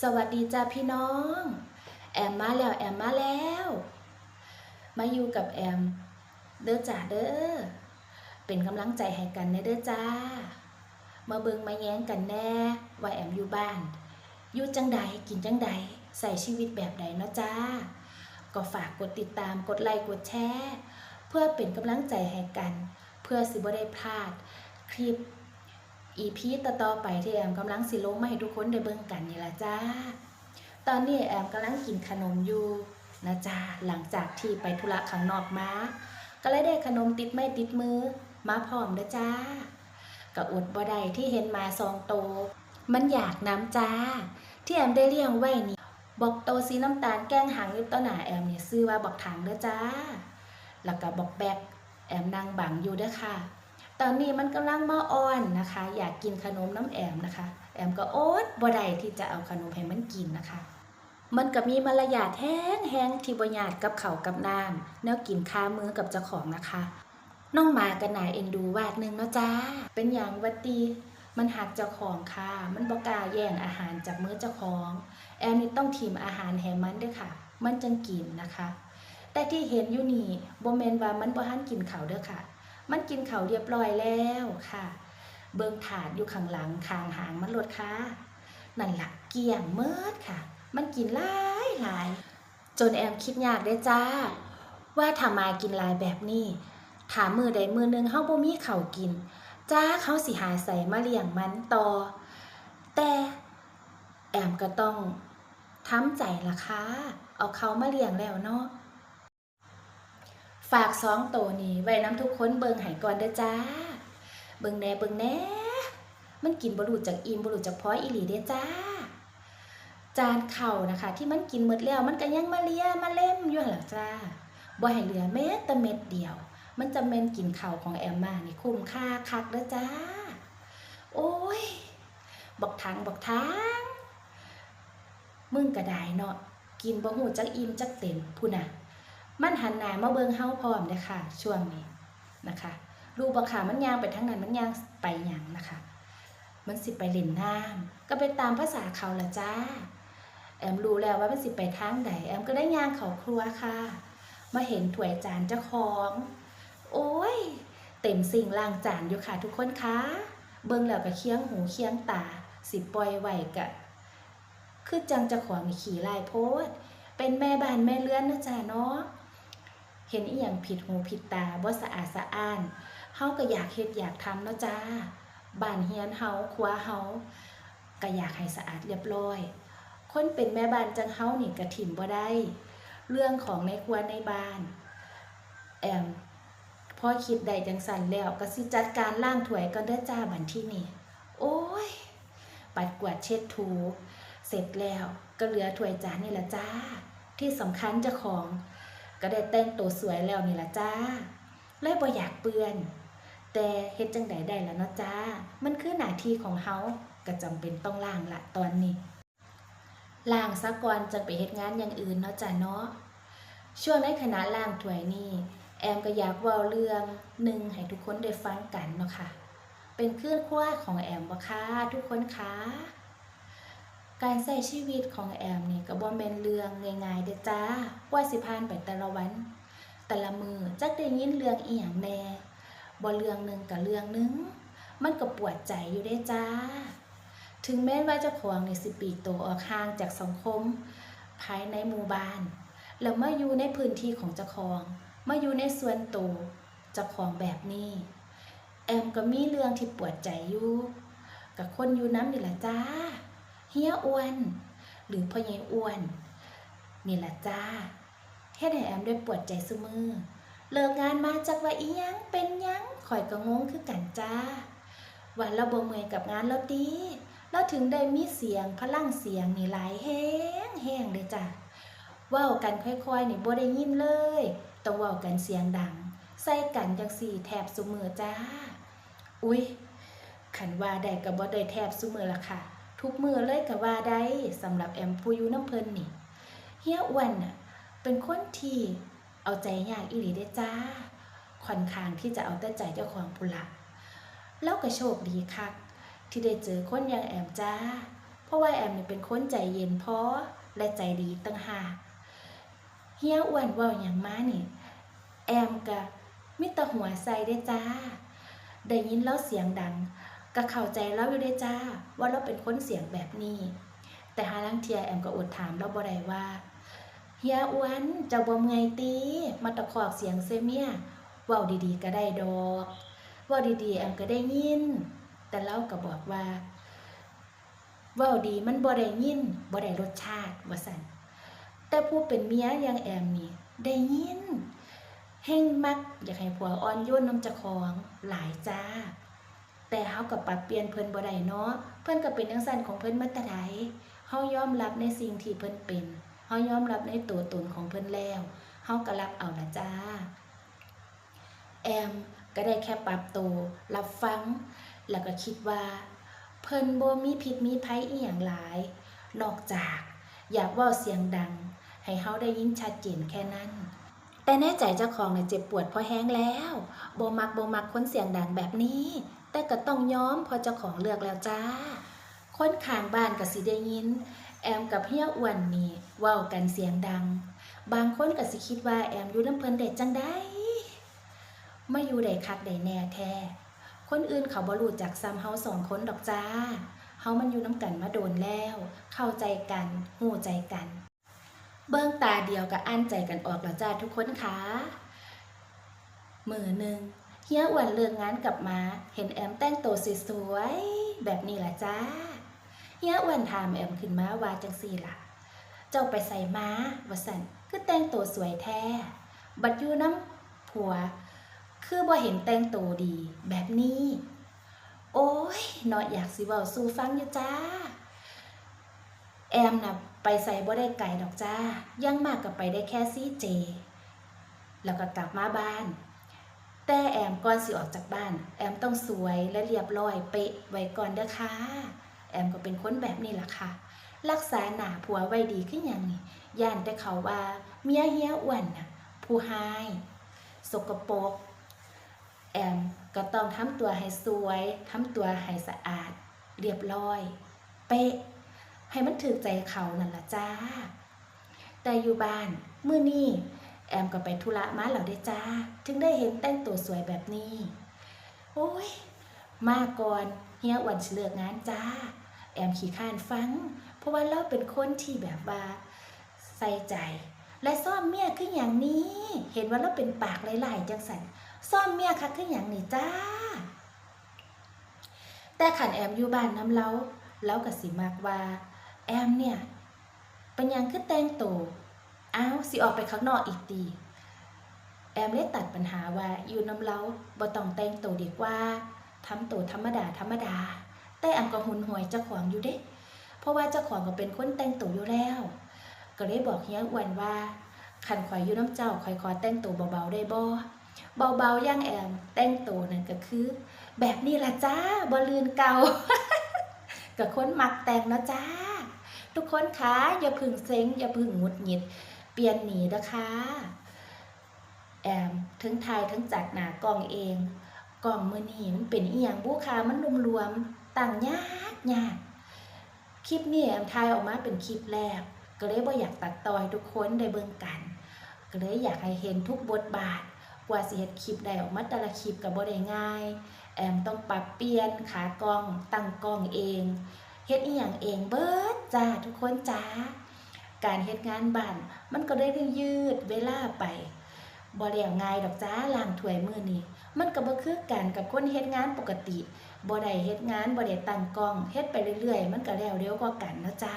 สวัสดีจ้าพี่น้องแอมมาแล้วมาอยู่กับแอมเด้อจ้าเด้อเป็นกำลังใจให้กันในเด้อจ้ามาเบิ่งมาแย้งกันแน่ว่าแอมอยู่บ้านอยู่จังใดกินจังใดใส่ชีวิตแบบใดเนาะจ้าก็ฝากกดติดตามกดไลค์กดแชร์เพื่อเป็นกำลังใจให้กันเพื่อสิบ่ได้พลาดคลิปEP ต่อไปที่แอมกำลังสิลงมาให้ทุกคนได้เบิ่งกันนี่ล่ะจ้าตอนนี้แอมกำลังกินขนมอยู่นะจ้าหลังจากที่ไปธุระข้างนอกมาก็เลยได้ขนมติดไม้ติดมือมาพร้อมเด้อจ้าก็อดบ่ได้ที่เห็นมา2 โตมันอยากน้ำจ้าที่แอมได้เลี้ยงไว้นี่บอกโตสีน้ำตาลแกล้งหางอยู่ต้นหน้าแอมเนี่ยซื้อว่าบอกถังเด้อจ้าแล้วก็บอกแบกแอมนั่งบังอยู่เด้อค่ะตอนนี้มันกำลังมาอ่อนนะคะอยากกินขนมน้ำแอมนะคะแอมก็อดบ่ได้ที่จะเอาขนมให้มันกินนะคะมันก็มีมารยาทแห้งที่บ่ญาติกับเขาวกับน้ำแนวกินค้ามือกับเจ้าของนะคะน้องหมาก็น่าเอ็นดูวาดหนึ่งเนาะจ้าเป็นอย่างวัดดีมันหักเจ้าของค่ะมันบ่กล้าแย่งอาหารจากมื้อเจ้าของแอมนี่ต้องทิมอาหารให้มันด้วยค่ะมันจังกินนะคะแต่ที่เห็นอยู่นี่บ่แม่นว่ามันบ่ทันกินข้าวเด้อค่ะมันกินข้าวเรียบร้อยแล้วค่ะเบิ่งถาดอยู่ข้างหลังข้างหางมันลดค่ะนั่นล่ะเกลี้ยงเมิดค่ะมันกินหลายจนแอมคิดยากได้จ้าว่าถ้ามากินหลายแบบนี้ถามมื้อใดมื้อนึงเฮาบ่มีข้าวกินจ้าเขาสิหาใส่มาเลี้ยงมันต่อแต่แอมก็ต้องทำใจล่ะค่ะเอาเขามาเลี้ยงแล้วเนาะฝาก2 โตนี้ไว้น้ำทุกคนเบิ่งให้ก่อนเด้อจ้าเบิ่งแน่มันกินบ่รู้จักอิ่มบ่รู้จักพออีหลีเด้อจ้าจานข้าวนะคะที่มันกินหมดแล้วมันก็ยังมาเลียมาเล่มอยู่หั่นล่ะจ้าบ่ให้เหลือแม้แต่เม็ดเดียวมันจะแม่นกินข้าวของแอมมานี่คุ้มค่าคักเด้อจ้าโอ้ยบอกทางมึงก็ได้เนาะกินบ่ฮู้จักอิ่มจักเต็มพุ่นน่ะมันหันหน้ามาเบิ่งเฮาพร้อมเด้อค่ะช่วงนี้นะคะลูกบ่ค่ะมันย่างไปทางนั้นมันย่างไปหยังนะคะมันสิไปเล่นน้ำก็ไปตามภาษาเขาล่ะจ้าแอมรู้แล้วว่ามันสิไปทางใดแอมก็ได้ย่างเข้าครัวค่ะมาเห็นถ้วยจานเจ้าของโอ้ยเต็มสิ่งล้างจานอยู่ค่ะทุกคนคะเบิ่งแล้วก็เคี้ยงหูเคี้ยงตาสิปล่อยไว้ก็คือจังเจ้าของนี่ขี้ลายโพดเป็นแม่บ้านแม่เรือนนะจ้าเนาะเห็นอีหยังผิดหูผิดตาบ่สะอาดสะอ้านเฮาก็อยากเฮ็ดอยากทำเนาะจ้าบ้านเฮียนเฮาครัวเฮาก็อยากให้สะอาดเรียบร้อยคนเป็นแม่บ้านจังเฮานี่ก็ถิ่มบ่ได้เรื่องของในครัวในบ้านแอมพอคิดได้จังสั่นแล้วก็สิจัดการล้างถ้วยก่อนเด้อจ้าบัดที่นี่โอ้ยปัดกวาดเช็ดถูเสร็จแล้วก็เหลือถ้วยจานนี่ล่ะจ้าที่สำคัญเจ้าของก็ได้แต่งตัวสวยแล้วนี่ล่ะจ้าเลยบ่อยากเปื้อนแต่เฮ็ดจังใดได้ล่ะเนาะจ้ามันคือหน้าที่ของเฮาก็จำเป็นต้องล้างละตอนนี้ล้างซะก่อนจังไปเฮ็ดงานอย่างอื่นเนาะจ้าเนาะช่วงในขณะล้างถ้วยนี่แอมก็อยากเว้าเรื่องหนึ่งให้ทุกคนได้ฟังกันเนาะค่ะเป็นเครื่องครัวของแอมบ่คะทุกคนคะการใช้ชีวิตของแอมนี่ก็บ่แม่นเรื่องง่ายๆเด้อจ้าว่าสิผ่านไปแต่ละวันแต่ละมื้อจักได้ยินเรื่องอีหยังแน่บ่เรื่องนึงก็เรื่องนึงมันก็ปวดใจอยู่เด้จ้าถึงแม้ว่าเจ้าของนี่สิปลีกตัวออกห่างจากสังคมภายในหมู่บ้านแล้วมาอยู่ในพื้นที่ของเจ้าของมาอยู่ในส่วนตัวเจ้าของแบบนี้แอมก็มีเรื่องที่ปวดใจอยู่กับคนอยู่น้ำนี่แหละจ้าเฮียอ้วนหรือพ่อใหญ่อ้วนนี่แหละจ้าเฮ็ดให้แอมได้ปวดใจซุมื้อเลิกงานมาจากว่าอีหยังเป็นหยังข่อยก็งงคือกันจ้าว่าเราบ่เมื่อยกับงานแล้วติเราถึงได้มีเสียงพลังเสียงนี่หลายแห้งเด้จ้าเว้ากันค่อยๆนี่บ่ได้ยินเลยต้องเว้ากันเสียงดังใส่กันจังสี่แทบซุมื้อจ้าอุ๊ยคันว่าได้ก็บ่ได้แทบซุมื้อละค่ะทุกมื้อเลยก็ว่าได้สำหรับแอมผู้อยู่น้ำเพิ่นนี่เฮียอ้วนน่ะเป็นคนที่เอาใจยากอีหลีเด้จ้าค่อนข้างที่จะเอาแต่ใจเจ้าของพุ่นล่ะแล้วก็โชคดีคักที่ได้เจอคนอย่างแอมจ้า เพราะว่าแอมนี่เป็นคนใจเย็นพอและใจดีต่างหากเฮียอ้วนเว้าหยังมานี่แอมก็มิแต่หัวใส่เด้จ้าได้ยินแล้วเสียงดังก็เข้าใจแล้วอยู่ได้จ้าว่าเราเป็นคนเสียงแบบนี้แต่หาลังเทียแอมก็อดถามเราบ่ได้ว่าเฮียอ้วนเจ้าบ่เมื่อยติมาตะคอกเสียงเซเมียเว้าดีๆก็ได้ดอกเว้าดีๆแอมก็ได้ยินแต่เราก็บอกว่าเว้าดีมันบ่ได้ยินบ่ได้รสชาติว่าซั่นแต่ผู้เป็นเมียอย่างแอมนี่ได้ยินแห่งมักอยากให้ผัวอ่อนโยนนำเจ้าของหลายจ้าแต่เฮาก็ปรับเปลี่ยนเพิ่นบ่ได้เนาะเพิ่นก็เป็นจังซั่นของเพิ่นมาแต่ใดเฮายอมรับในสิ่งที่เพิ่นเป็นเฮายอมรับในตัวตนของเพิ่นแล้วเฮาก็รับเอาล่ะจ้าแอมก็ได้แค่ปรับตัวรับฟังแล้วก็คิดว่าเพิ่นบ่มีพิษมีภัยอีหยังหลายนอกจากอยากเว้าเสียงดังให้เฮาได้ยินชัดเจนแค่นั้นแต่ในใจเจ้าของเนี่ยเจ็บปวดพอแห้งแล้วบ่มักคนเสียงดังแบบนี้แต่ก็ต้องยอมพอเจ้าของเลือกแล้วจ้าคนข้างบ้านก็สิได้ยินแอมกับเฮียอ้วนนี่เว้ากันเสียงดังบางคนก็สิคิดว่าแอมอยู่นำเพิ่นได้จังได๋มาอยู่ได้คักได้แน่แท้คนอื่นเขาบ่รู้จักซ้ำเฮา2คนดอกจ้าเฮามันอยู่นำกันมาโดนแล้วเข้าใจกันฮู้ใจกันเบิ่งตาเดียวก็อ่านใจกันออกแล้วจ้าทุกคนค่ะมื้อหนึ่งเฮียอ้วนเลิกงานกลับมาเห็นแอมแต่งตัวสวยๆแบบนี้ล่ะจ้าเฮียอ้วนถามแอมขึ้นมาว่าจังซี่ล่ะเจ้าไปใส่มาว่าซั่นคือแต่งตัวสวยแท้บัดอยู่นำผัวคือบ่เห็นแต่งตัวดีแบบนี้โอ้ยเนาะอยากสิเว้าสู่ฟังอยู่จ้าแอมน่ะไปใส่บ่ได้ไกลดอกจ้ายังมากก็ไปได้แค่CJแล้วก็กลับมาบ้านแต่แอมก่อนสิออกจากบ้านแอมต้องสวยและเรียบร้อยเป๊ะไว้ก่อนเด้อค่ะแอมก็เป็นคนแบบนี้ล่ะค่ะรักษาหน้าผัวไว้ดีคือหยังนี่ย่านแต่เขาว่าเมียเฮียอ้วนน่ะผู้หายสกปรกแอมก็ต้องทำตัวให้สวยทำตัวให้สะอาดเรียบร้อยเป๊ะให้มันถูกใจเขานั่นล่ะจ้าแต่อยู่บ้านมื้อนี้แอมก็ไปธุระมาแล้วเด้จ้าถึงได้เห็นแต่งตัวสวยแบบนี้โอ้ยมาก่อนเฮียอ้วนสิเลิกงานจ้าแอมขี้คร้านฟังเพราะว่าเราเป็นคนที่แบบว่าใส่ใจและซ่อมเมียคือหยังนี้เห็นว่าเราเป็นปากหลายๆจังซั่นซ่อมเมียคักคือหยังนี่จ้าแต่คันแอมอยู่บ้านนำเราก็สิมักว่าแอมเนี่ยเป็นหยังคือแต่งตัวอ้าวสิออกไปข้างนอกอีกติแอมเลยตัดปัญหาว่าอยู่นำเราบ่ต้องแต่งตัวดีกว่าทำตัวธรรมดาแต่แอมก็หุนหวยเจ้าของอยู่เด้เพราะว่าเจ้าของก็เป็นคนแต่งตัวอยู่แล้วก็เลยบอกเฮียอ้วนว่าคันข่อยอยู่น้ำเจ้าข่อยขอแต่งตัวเบาๆได้บ่เบาๆอย่างแอมแต่งตัวนั่นก็คือแบบนี้ล่ะจ้าบ่ลืนเก่า กับคนมักแต่งนะจ้าทุกคนคะอย่าพึ่งเซ็งอย่าพึ่งหงุดหงิดเปลี่ยนหนีนะคะแอมทั้งถ่ายทั้งจัดหน้ากล้องเองกล้องมื้อนี้มันเป็นอีหยังบุค่ะมันรวมๆตั้งยากคลิปนี้แอมถ่ายออกมาเป็นคลิปแรกก็เลยบ่อยากตัดต่อให้ทุกคนได้เบิ่งกันก็เลยอยากให้เห็นทุกบทบาทกว่าสิเฮ็ดคลิปได้ออกมาแต่ละคลิปก็บ่ได้ง่ายแอมต้องปรับเปลี่ยนขากล้องตั้งกล้องเองเฮ็ดอีหยังเองเบิดจ้าทุกคนจ้าการเฮ็ดงานบ้านมันก็ได้ยืดเวลาไปบ่แล้วง่ายดอกจ้าล้างถ้วยมื้อนี้มันก็บ่คือกันกับคนเฮ็ดงานปกติบ่ได้เฮ็ดงานบ่ได้ตั้งกล้องเฮ็ดไปเรื่อยๆมันก็แล้วเร็วกว่ากันนะจ้า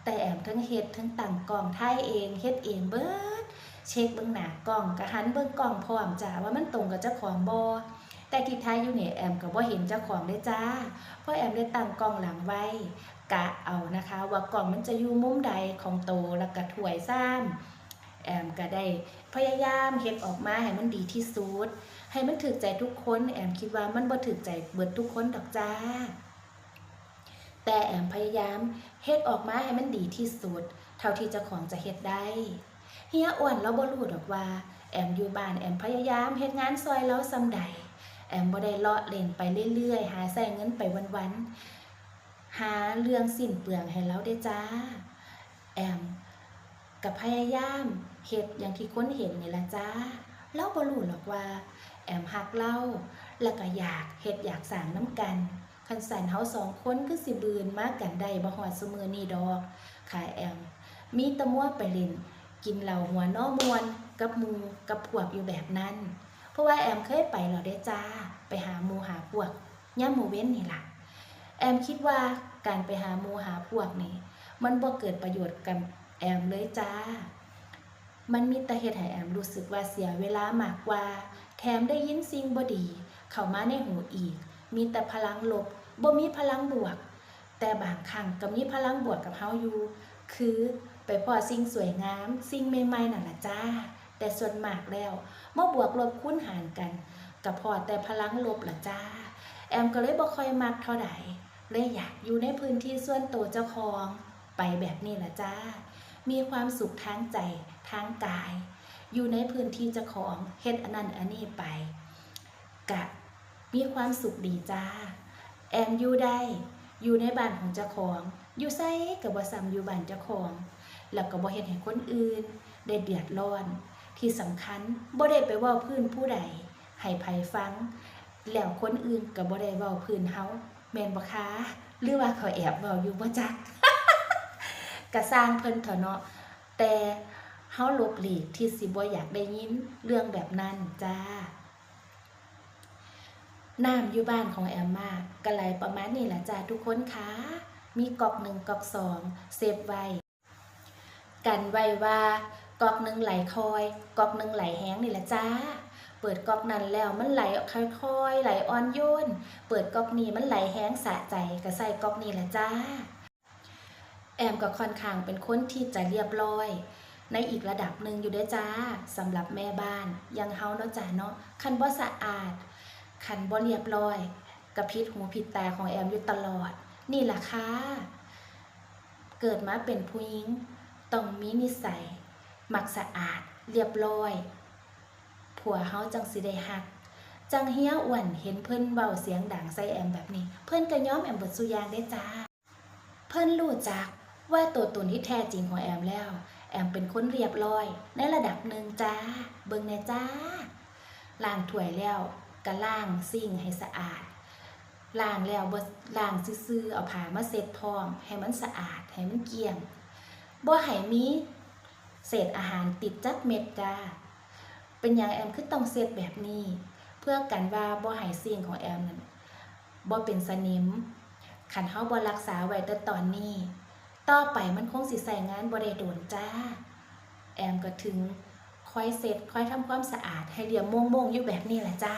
แต่แอมทั้งเฮ็ดทั้งตั้งกล้องถ่ายเองเฮ็ดเองเบิดเช็คเบิ่งหน้ากล้องก็หันเบิ่งกล้องพร้อมจ้าว่ามันตรงกับเจ้าของบ่แต่ที่ท้ายอยู่เนี่ยแอมก็บ่เห็นเจ้าของเลยจ้าเพราะแอมได้ตั้งกล้องหลังไว้กะเอานะคะว่ากล้องมันจะอยู่มุมใดของโตแล้วก็ถ้วยซ้ำแอมก็ได้พยายามเฮ็ดออกมาให้มันดีที่สุดให้มันถูกใจทุกคนแอมคิดว่ามันบ่ถูกใจเบิดทุกคนดอกจ้าแต่แอมพยายามเฮ็ดออกมาให้มันดีที่สุดเท่าที่เจ้าของจะเฮ็ดได้เฮียอ้วนเราบ่รู้ดอกว่าแอมอยู่บ้านแอมพยายามเฮ็ดงานซอยเราส่ำใดแอมบ่ได้เลาะเล่นไปเรื่อยๆหาใส่เงินไปวัน หาเรื่องสิ้นเปลืองให้เราได้จ้าแอมกับพยายามเฮ็ดอย่างที่คนเห็นนี่ล่ะจ้าเราบ่รู้หรอกว่าแอมฮักเราแล้วก็อยากเฮ็ดอยากสร้างน้ำกันคันสั่นเฮาสองคนคือสิบืนมากันได้บ่ฮอดซุมื้อนี้ดอกค่ะแอมมีแตะมัวไปเล่นกินเหล้าหัวน้อมวนกับหมู่กับพวกอยู่แบบนั้นเพราะว่าแอมเคยไปแล้วได้จ้าไปหาหมู่หาพวกยามมื้อเว้นนี่ล่ะแอมคิดว่าการไปหาหมู่หาพวกนี่มันบ่เกิดประโยชน์กับแอมเลยจ้ามันมีแต่เฮ็ดให้แอมรู้สึกว่าเสียเวลามากกว่าแถมได้ยินสิ่งบ่ดีเข้ามาในหูอีกมีแต่พลังลบบ่มีพลังบวกแต่บางครั้งก็มีพลังบวกกับเฮาอยู่คือไปพอสิ่งสวยงามสิ่งใหม่ๆนั่นล่ะจ้าแต่ส่วนมากแล้วมาบวกลบคูณหารกันก็พอแต่พลังลบล่ะจ้าแอมก็เลยบ่ค่อยมักเท่าใดเลยอยากอยู่ในพื้นที่ส่วนตัวเจ้าของไปแบบนี้ล่ะจ้ามีความสุขทางใจทางกายอยู่ในพื้นที่เจ้าของเฮ็ดอันนั้นอันนี้ไปกะมีความสุขดีจ้าแอมอยู่ได้อยู่ในบ้านของเจ้าของอยู่ไสก็บ่ซ้ำอยู่บ้านเจ้าของแล้วก็บ่เฮ็ดให้คนอื่นได้เดือดร้อนที่สำคัญบ่ได้ไปเว้าพื้นผู้ใดให้ไผฟังแล้วคนอื่นก็บ่ได้เว้าพื้นเฮาแม่นบ่คะหรือว่าเขาแอบเว้าอยู่บ่จัก ก็สร้างเพิ่นเถอะเนาะแต่เฮาหลบหลีกที่สิบ่อยากได้ยินเรื่องแบบนั้นจ้าน้ำอยู่บ้านของแอมมาก็ไหลประมาณนี้แหละจ้าทุกคนคะมีก๊อก1ก๊อก2เซฟไว้กันไว้ว่าก๊อก1ไหลคอยก๊อก1ไหลแห้งนี่แหละจ้าเปิดก๊อกนั้นแล้วมันไหลค่อยๆไหลอ่อนโยนเปิดก๊อกนี้มันไหลแห้งสะใจก็ใส่ก๊อกนี้แหละจ้าแอมก็ค่อนข้างเป็นคนที่จะเรียบร้อยในอีกระดับหนึ่งอยู่ด้วยจ้าสำหรับแม่บ้านยังเฮาเนาะจ้าเนาะคันบ่สะอาดคันบ่เรียบร้อยกระพริบหูผิดตาของแอมอยู่ตลอดนี่ล่ะค่ะเกิดมาเป็นผู้หญิงต้องมีนิสัยมักสะอาดเรียบร้อยผัวเฮาจังสิได้ฮักจังเฮียอ้วนเห็นเพิ่นเว้าเสียงดังใส่แอมแบบนี้เพิ่นก็ยอมแอมเบิดซุอย่างได้จ้าเพิ่นรู้จักว่าตัวตนที่แท้จริงของแอมแล้วแอมเป็นคนเรียบร้อยในระดับหนึ่งจ้าเบิ่งแน่จ้าล้างถ้วยแล้วก็ล้างซิ่งให้สะอาดล้างแล้วบ่ล้างซื่อๆเอาผ้ามาเช็ดพร้อมให้มันสะอาดให้มันเกลี้ยงบ่ให้มีเศษอาหารติดจักเม็ดจ้าเป็นหยังแอมคือต้องเช็ดแบบนี้เพื่อกันว่าบ่ให้สิ่งของแอมนั้นบ่เป็นสนิมคันเฮาบ่รักษาไว้แต่ตอนนี้ต่อไปมันคงสิใช้งานบ่ได้โดนจ้าแอมก็ถึงค่อยเสร็จค่อยทำความสะอาดให้เรียบโม่งๆอยู่แบบนี้แหละจ้า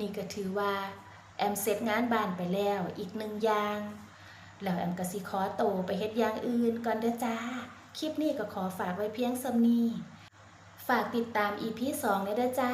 นี่ก็ถือว่าแอมเสร็จงานบ้านไปแล้วอีก1อย่างแล้วแอมก็สิขอโตวไปเฮ็ดอย่างอื่นก่อนเด้อจ้าคลิปนี้ก็ขอฝากไว้เพียงส่ำนี้ฝากติดตาม EP 2เด้อจ้า